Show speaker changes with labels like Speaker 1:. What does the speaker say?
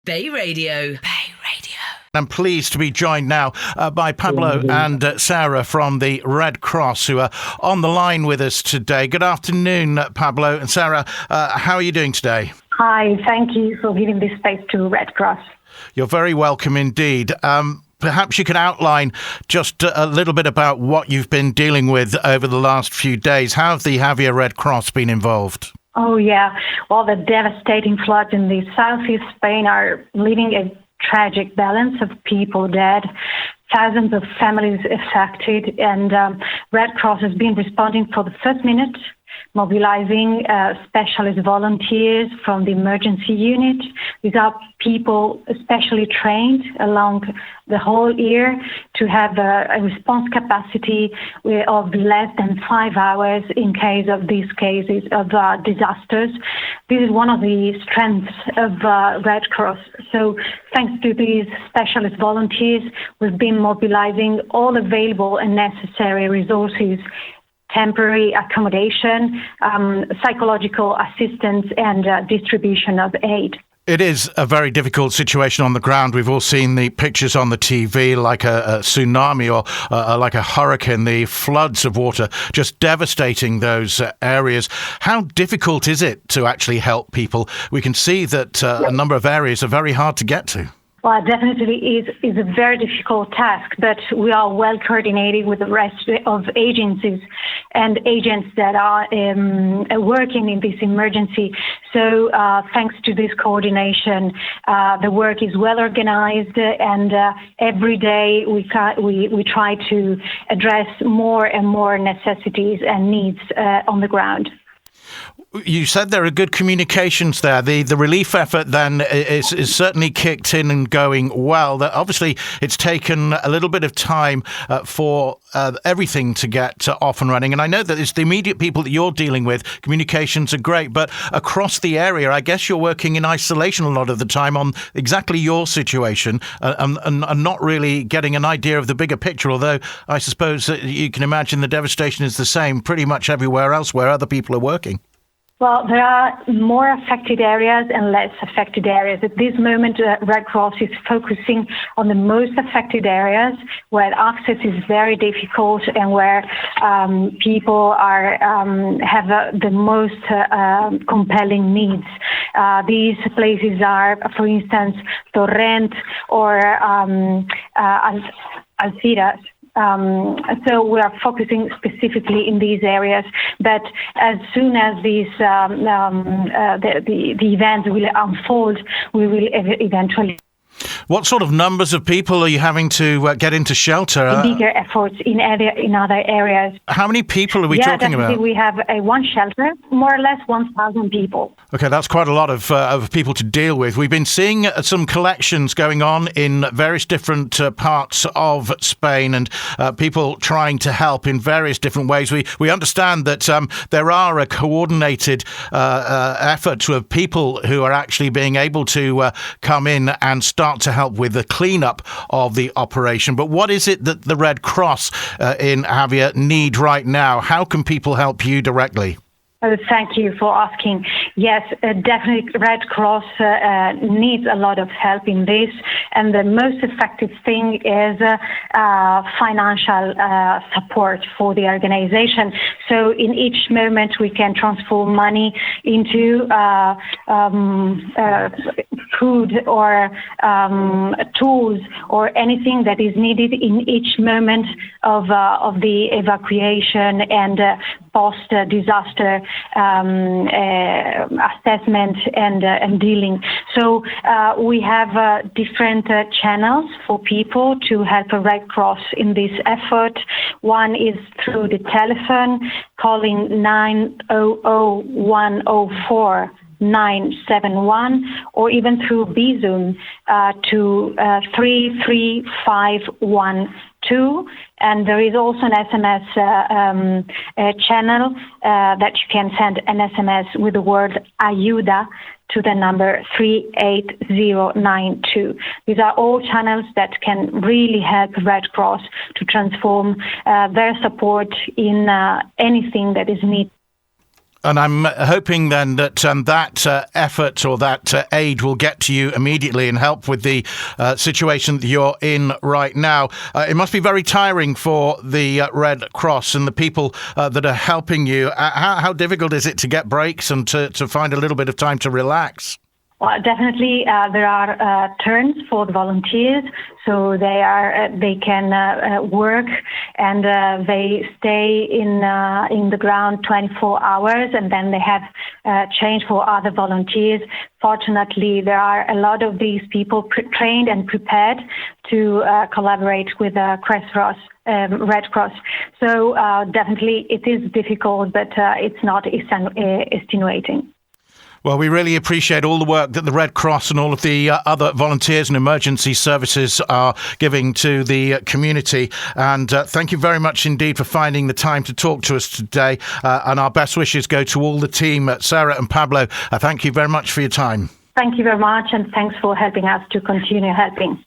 Speaker 1: BayRadio.
Speaker 2: I'm pleased to be joined now by Pablo and Sara from the Red Cross, who are on the line with us today. Good afternoon, Pablo and Sara. How are you doing today?
Speaker 3: Hi, thank you for giving this space to Red Cross.
Speaker 2: You're very welcome indeed. Perhaps you could outline just a little bit about what you've been dealing with over the last few days. How have the Javea Red Cross been involved?
Speaker 3: Oh, yeah. Well, the devastating floods in the southeast Spain are leaving a tragic balance of people dead, thousands of families affected, and Red Cross has been responding for the first minute, mobilizing specialist volunteers from the emergency unit. These are people especially trained along the whole year to have a response capacity of less than 5 hours in case of these cases of disasters. This is one of the strengths of Red Cross. So thanks to these specialist volunteers, we've been mobilizing all available and necessary resources: temporary accommodation, psychological assistance, and distribution of aid.
Speaker 2: It is a very difficult situation on the ground. We've all seen the pictures on the TV, like a tsunami or like a hurricane, the floods of water just devastating those areas. How difficult is it to actually help people? We can see that a number of areas are very hard to get to.
Speaker 3: Well, it definitely is a very difficult task, but we are well coordinated with the rest of agencies and agents that are working in this emergency. So thanks to this coordination, the work is well organized, and every day we try to address more and more necessities and needs on the ground.
Speaker 2: You said there are good communications there. The relief effort then is certainly kicked in and going well. That obviously it's taken a little bit of time for everything to get off and running. And I know that it's the immediate people that you're dealing with. Communications are great, but across the area, I guess you're working in isolation a lot of the time on exactly your situation and not really getting an idea of the bigger picture. Although I suppose that you can imagine the devastation is the same pretty much everywhere else where other people are working.
Speaker 3: Well, there are more affected areas and less affected areas. At this moment, Red Cross is focusing on the most affected areas where access is very difficult and where people are have the most compelling needs. These places are, for instance, Torrent or Algeciras. So we are focusing specifically in these areas, but as soon as these the events will unfold, we will eventually.
Speaker 2: What sort of numbers of people are you having to get into shelter?
Speaker 3: Bigger efforts in other areas.
Speaker 2: How many people are we talking about?
Speaker 3: We have one shelter, more or less 1,000 people.
Speaker 2: Okay, that's quite a lot of people to deal with. We've been seeing some collections going on in various different parts of Spain, and people trying to help in various different ways. We understand that there are a coordinated effort of people who are actually being able to come in and start to help with the cleanup of the operation. But what is it that the Red Cross in Javea need right now? How can people help you directly?
Speaker 3: Thank you for asking. Yes, definitely Red Cross needs a lot of help in this, and the most effective thing is financial support for the organization. So in each moment we can transfer money into food or tools or anything that is needed in each moment of the evacuation and post-disaster assessment and dealing. So we have different channels for people to help a Red Cross in this effort. One is through the telephone, calling 900-104. 971, or even through BZoom to 33512. And there is also an SMS channel that you can send an SMS with the word Ayuda to the number 38092. These are all channels that can really help Red Cross to transform their support in anything that is needed.
Speaker 2: And I'm hoping then that that effort or that aid will get to you immediately and help with the situation that you're in right now. It must be very tiring for the Red Cross and the people that are helping you. How difficult is it to get breaks and to find a little bit of time to relax?
Speaker 3: Well, definitely, there are turns for the volunteers, so they can work and they stay in the ground 24 hours, and then they have change for other volunteers. Fortunately, there are a lot of these people trained and prepared to collaborate with Red Cross. So definitely, it is difficult, but it's not extenuating.
Speaker 2: Well, we really appreciate all the work that the Red Cross and all of the other volunteers and emergency services are giving to the community. And thank you very much indeed for finding the time to talk to us today. And our best wishes go to all the team, Sara and Pablo. Thank you very much for your time.
Speaker 3: Thank you very much, and thanks for helping us to continue helping.